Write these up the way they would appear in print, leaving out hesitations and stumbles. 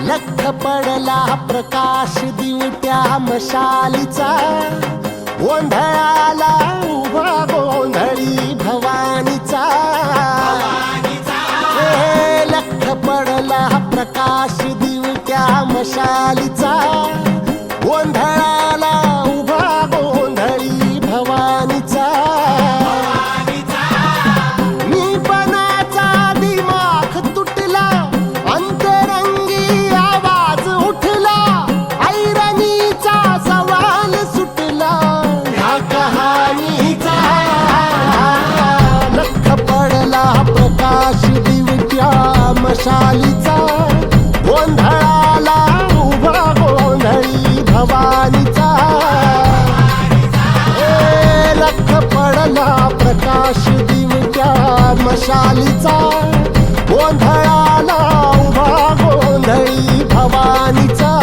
लख पडला प्रकाश दिवट्या मशालीचा, गोंधळाला उभा गोंधळी भवानीचा. लख पडला प्रकाश दिवट्या मशालीचा, गोंधळाला उभा गोंधळी भवानीचा. मशालीचा, गोंधळाला उभा गोंधळी भवानीचा. लख पडला प्रकाश दिवट्या मशालीचा, गोंधळाला उभा गोंधळी भवानीचा.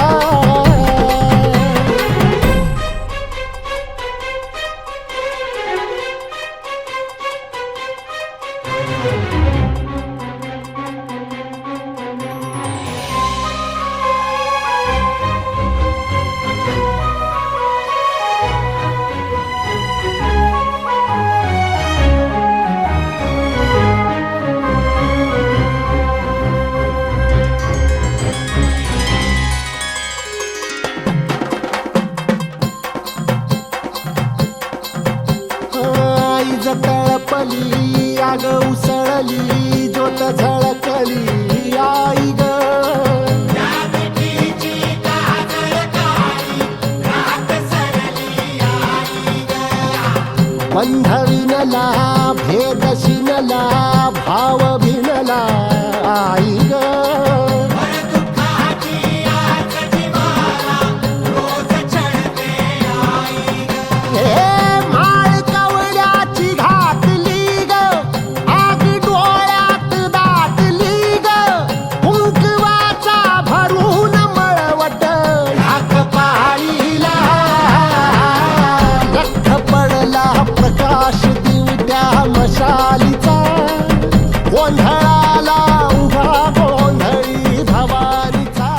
तळपली आग उसळली ज्योत झळकली आई ग. बंध विनला भेद शिनला भाव भिनला आई ग. मशालीचा, गोंधळाला उभा गोंधळी भवानीचा.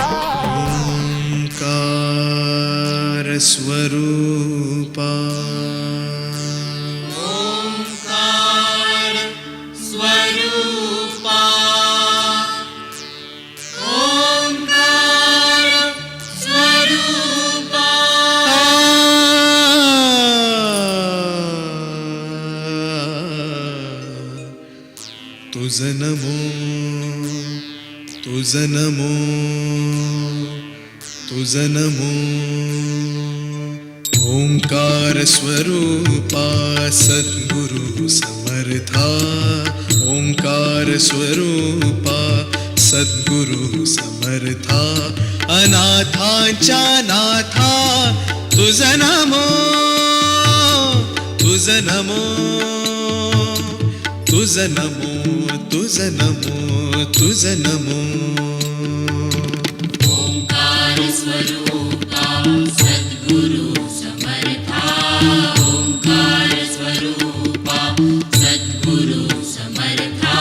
ओंकार स्वरूपा, ओंकार स्वरूपा, ओंकार स्वरूपा. तुझ नमो, तुझ नमो, तुझ नमो. ओंकार स्वरूपा सद्गुरु समर्था, ओंकार स्वरूपा सद्गुरु समर्था. अनाथांच्या नाथा तुझ नमो, तुझ नमो, तुझ नमो, तुझ नमो, तुझ नमो. ओंकार स्वरूपा सद्गुरु समर्था, ओंकार स्वरूपा सद्गुरु समर्था.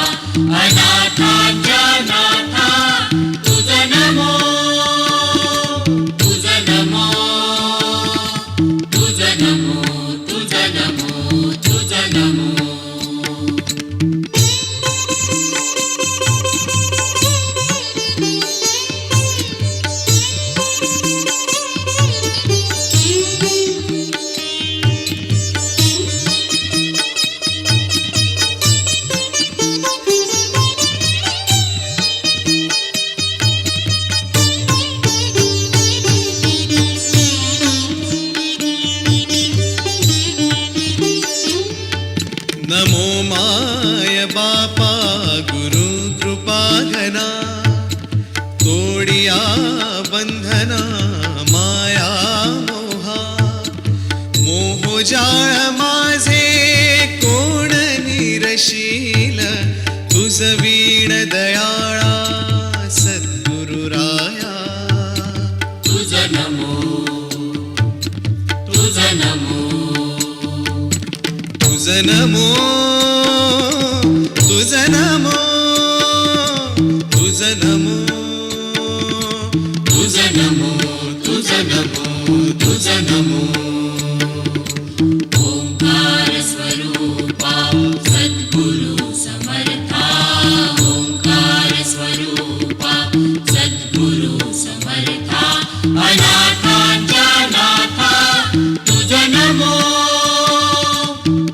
अनाथांच्या नाथा तुझ नमो, तुझ नमो, तुझ नमो, तुझ नमो, तुझ नमो. बंधना माया मोहा मोहजाळ माझे कोण निरशील तुझ वीण दयाळा सद्गुरुराया तुझ नमो तुझ नमो तुझ नमो तुझ नमो तुझ नमो तुझ नमो तुझ नमो तुझ नमो ओंकार स्वरूपा सद्गुरु समर्था ओंकार स्वरूपा सद्गुरु समर्था अनाथांच्या नाथा तुझ नमो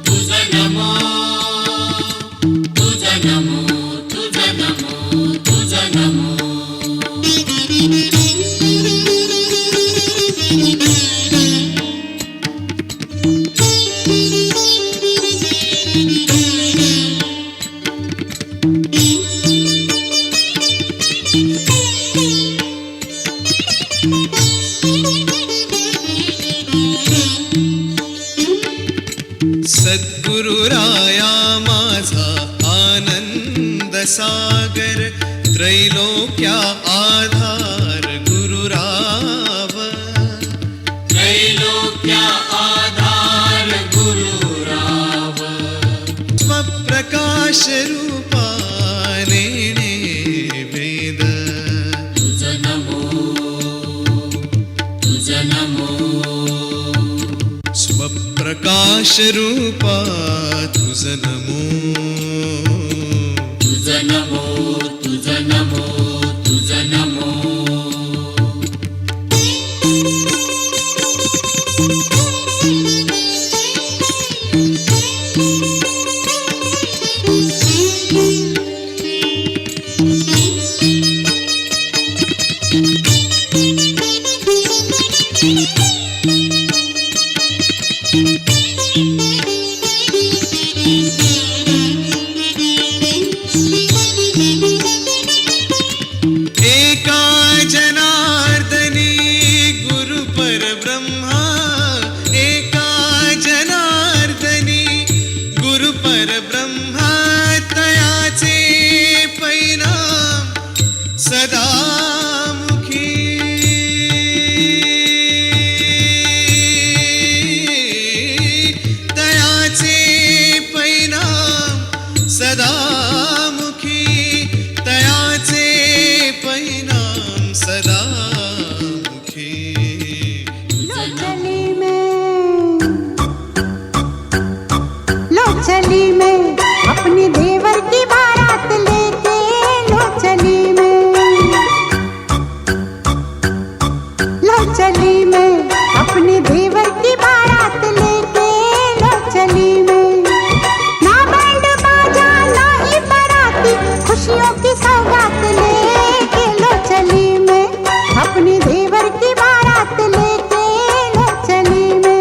तुझ नमो तुझ नमो तुझ नमो तुझ नमो सद्गुरुराया माझा आनंद सागर त्रैलोक्या आधार गुरुराव त्रैलोक्या आधार गुरुराव स्वप्रकाश रूपा नेणे वेद तुझ नमो तुझ नमो स्वप्रकाश रूपा तुझ नमो तुझ नमो तुझ नमो तुझ नमो एका जनार्दनी गुरु परब्रह्मा एका जनार्दनी गुरु परब्रह्मा तयाचे परिणाम सदा मुखी तयाचे परिणाम सदा मुखी तयाचे परिणाम सदा मुखी लो चली मैं अपनी देवर की बारात लेके लो चली मैं अपनी देवर की बारात लेके लो चली मैं ना बैंड बाजा ना ही बाराती खुशियों की सौगात लेके लो चली मैं अपनी देवर की बारात लेके लो चली मैं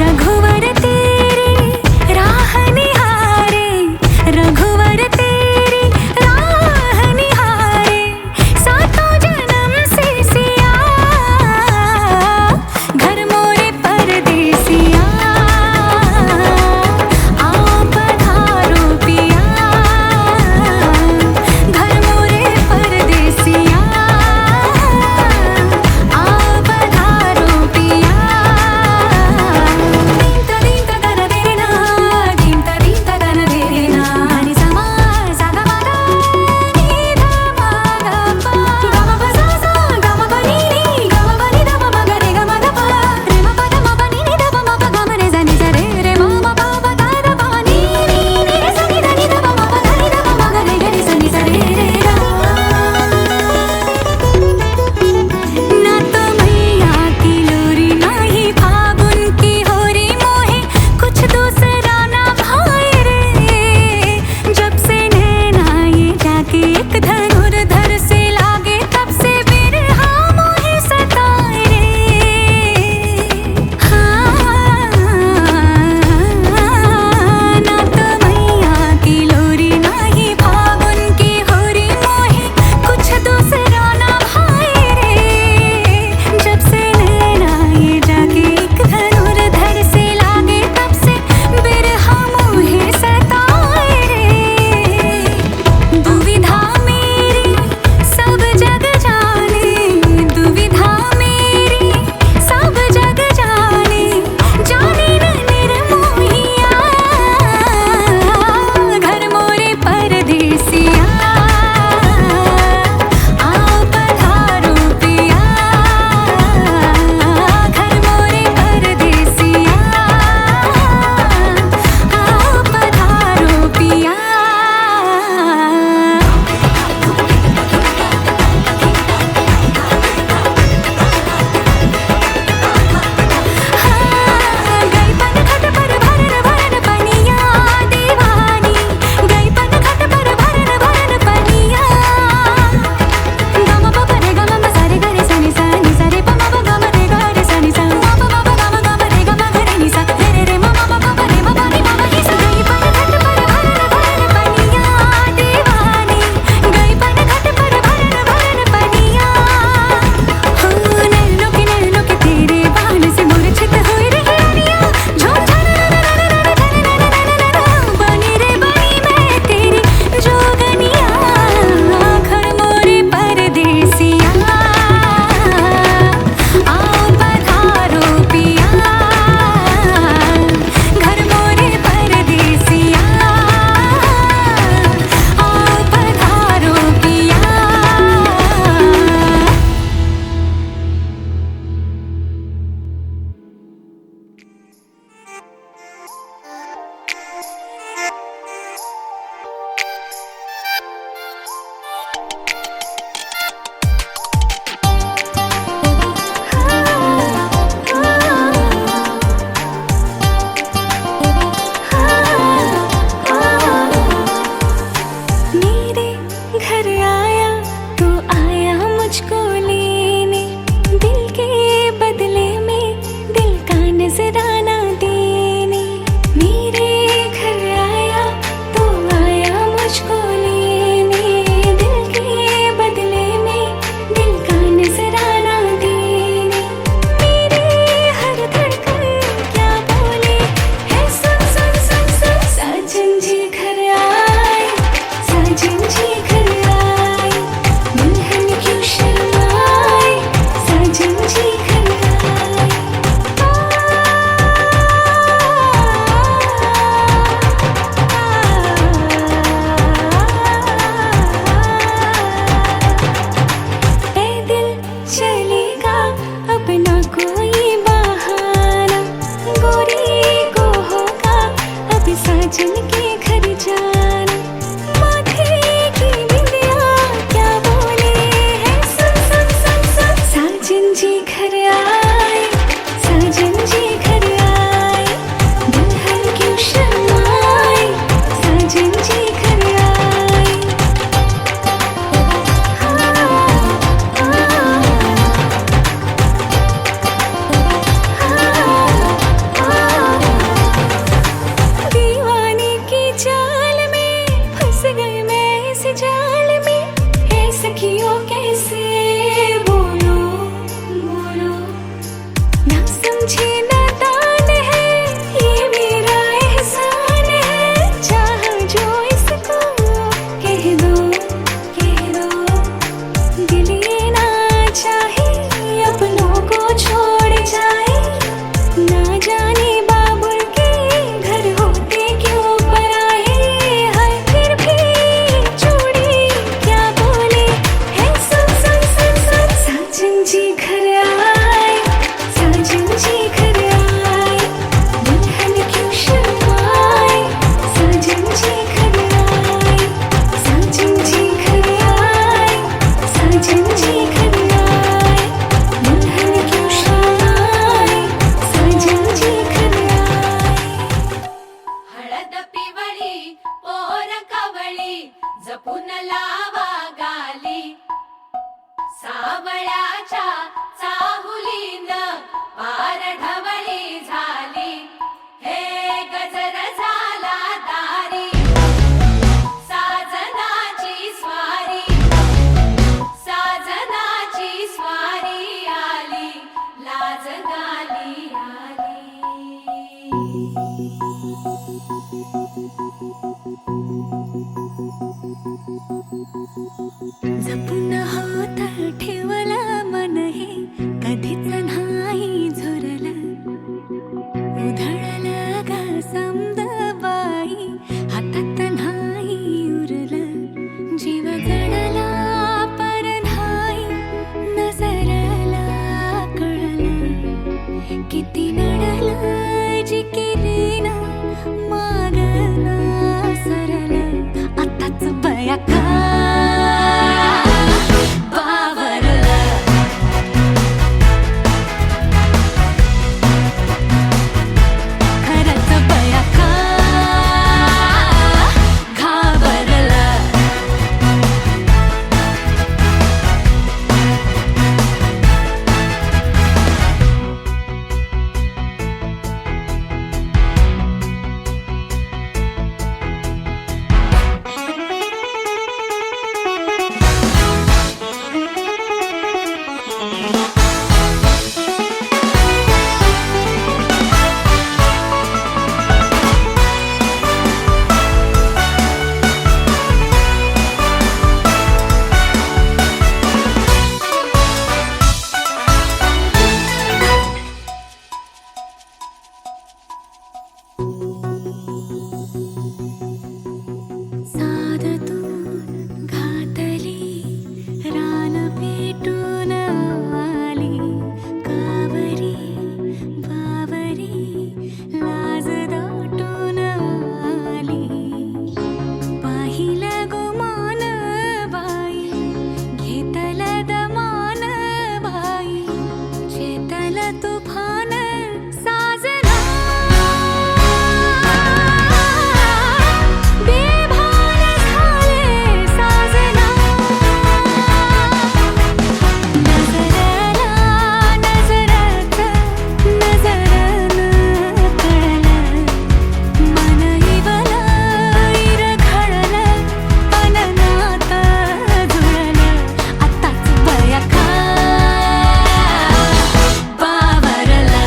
रघुवर तेरी राह निहारे, रघुवर तेरी राह निहारे, सातों जन्म से सिया, घर मोरे परदेसिया, आओ पधारो पिया, घर मोरे परदेसिया, आओ पधारो पिया। तरी साधतून घातली रान पेटून आली कावरी बावरी लाज दाटून आली पाहिलं गुमान बाई घेतल दमान बाई चेतल तुफान साजना बेभान झाले साजना नजरला नजरत नजरन कळलं मन हिवलं इरघळलं अननात जुळलं आत्ताच बयका बावरलं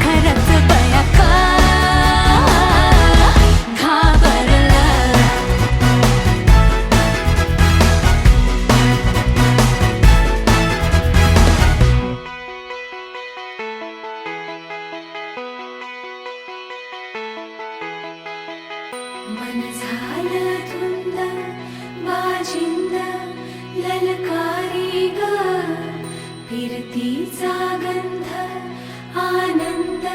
खरंच बयका घाबरलं मन झालं धुंद बाजिंद ललकारी ग फिरतीचा गंध आनंद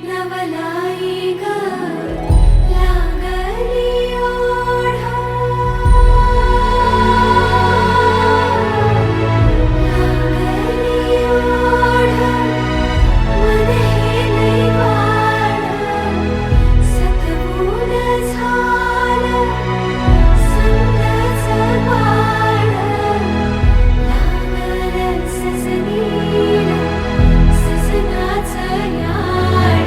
नवलाई ग लागली ओढ लागली ओढ मन हे वाढ सतबून झालं समजाच बाळ लागलं सजनीला सजनाचं याड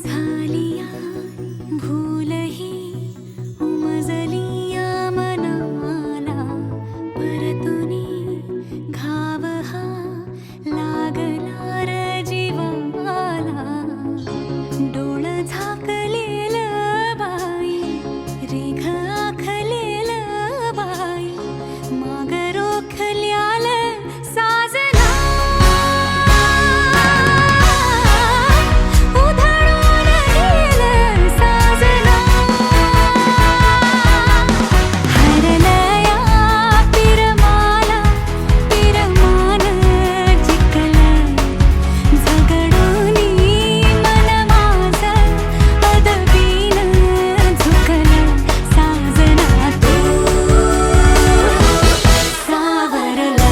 झालिया भूलही उमजलिया मनाला परतुनी घाव हा लागला र जीवाला डोळ झाकलेलं बाई रेघ आखलेलं बाई माग रोखल्याल साजना उधळून गेलं साजना हरलया पिरमाला पिरमान जिंकलं झगडूनी मन माझं अदबीन झुकलं साजना तू सावरलं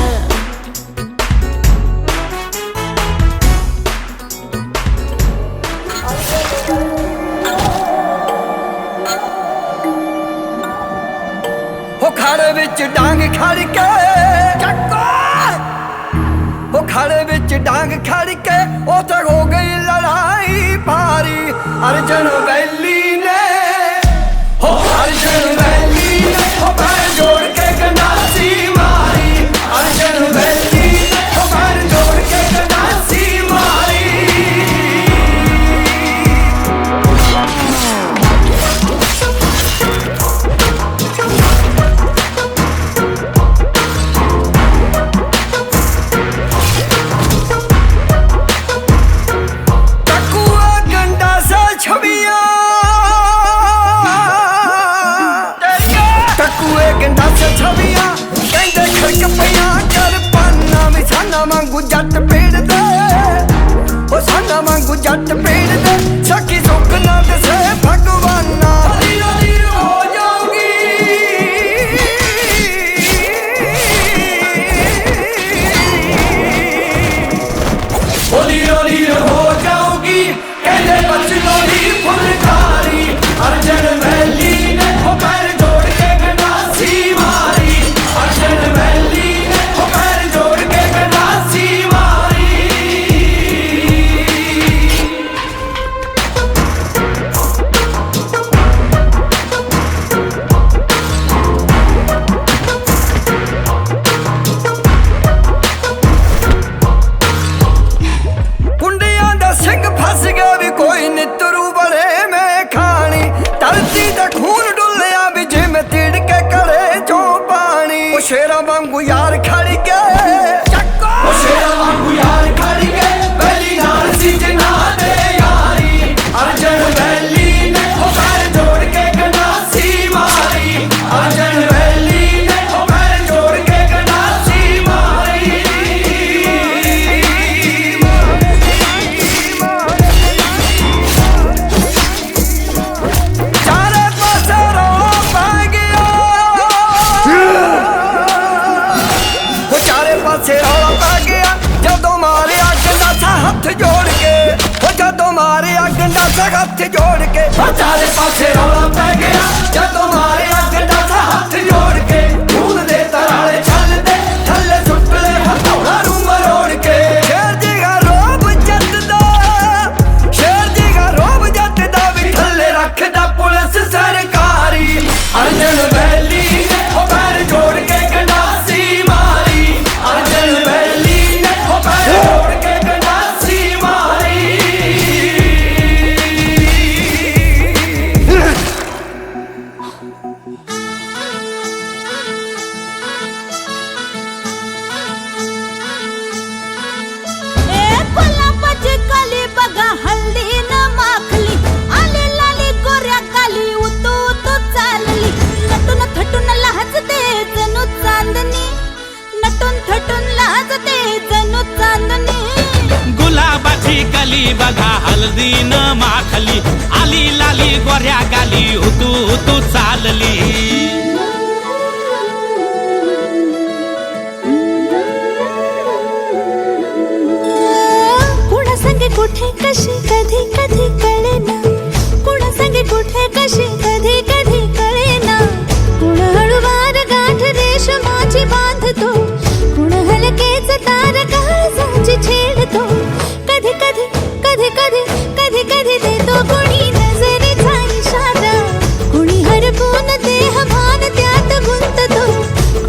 हो खड़ विच डांग खड़ के चक्को हो खड़ विच डांग खड़ के उधर हो गई लड़ाई भारी अर्जुन वैली ने हो अर्जुन वैली ने हो पैर जोड़ के गंडासी मारी अर्जुन वैली ने हो पैर जोड़ के गंडासी मारी टकुआ गंडा सा छबिया हथ जोड़ के चारे पासे रौला पै गया जदों मारिया गड्डा सा हथ जोड़ के खून दे तराले छल दे थल्ले सुट ले हथौड़ा नूं मरोड़ के शेर जी दा रोब जतदा शेर जी दा रोब जतदा भी थल्ले रखदा पुलिस सरकारी अर्जन वैली ओ पैर जोड़ के गंडासी मारी अर्जन वैली ने ओ पैर जोड़ के गंडासी मारी गुलाबाची कली बघा हल्दी न माखली आली लाली गोऱ्या काली उतू उतू चालली नटून थटून लाजते जणू चांदणी नटून थटून लाजते जणू चांदणी गुलाबाची कली बघा हल्दी न माखली आली लाली गोऱ्या गाली हुतू हुतू चालली कुणा संगे कुठे कशी कधी कधी कळेना कुणा संगे कुठे कशी कधी कधी कळेना कुण हळूवार गाठ रेशमाची बांधतो कुण हलकेच तार काळजाची छेडतो कधी कधी कधी कधी कधी कधी देतो कुणी नजरेचा इशारा कुणी हरपून देह भान त्यात गुंततो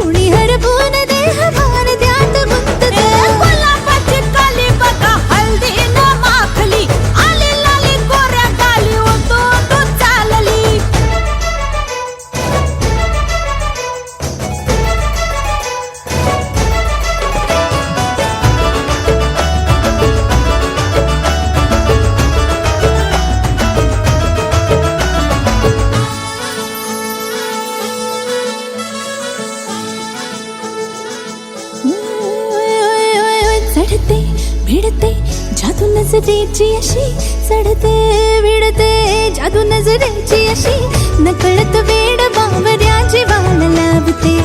कुणी हरपून देह भान त्यात गुंततो गुलाबाची काली बघा हल्दी न माखली आली लाली गोऱ्या गाली उतू उतू चालली चढते भिडते जादू नजरेची अशी चढते भिडते जादू नजरेची अशी नकळत वेड बावऱ्याची वाल लाभते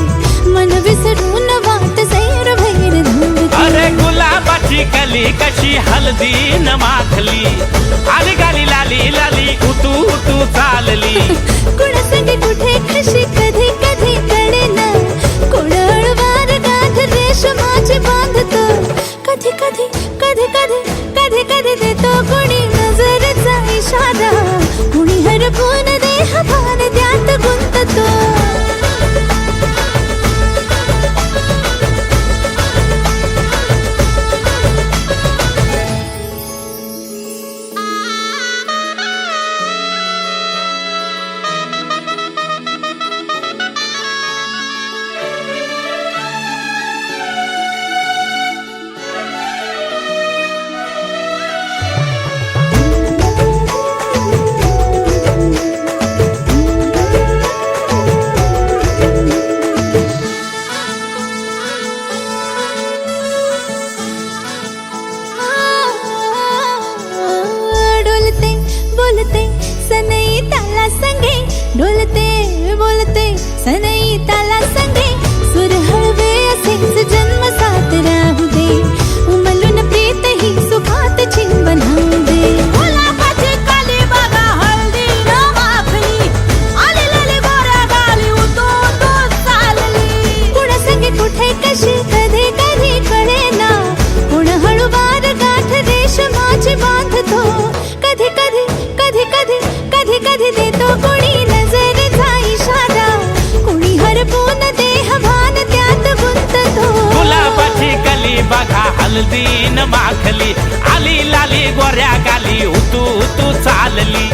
मन विसरून वाट सैर भैर धावते अरे गुलाबाची कली कशी हल्दी न माखली आली गाली लाली लाली उतू उतू चालली कुणा संगे कुठे कशी कधी कधी कळेना कुण हळूवार गाठ रेशमाची बांधतो कधी कधी कधी कधी कधी कधी देतो कुणी नजरेचा इशारा कुणी हरपून देह भान त्यात गुंततो डोलते बोलते सनई ताला संगे डोलते बोलते सनई ताला संगे सुर हळवे असेच जन्म साथ राहू दे उमलून प्रीत ही सुखात चिंबन होऊ दे गुलाबाची काली बघा हल्दी न माखली आली लाली गोऱ्या गाली उतू उतू चालली कुणा संगे कुठे कशी कधी कधी कळेना कुण हळूवार गाठ रेशमाची बांधतो कधी कधी कधी कधी कधी कधी देतो कुणी नजरेचा इशारा कुणी हरपून देह भान त्यात गुंततो गुलाबाची कली बघा हल्दी न माखली आली लाली गोऱ्या गाली हुतू हुतू चालली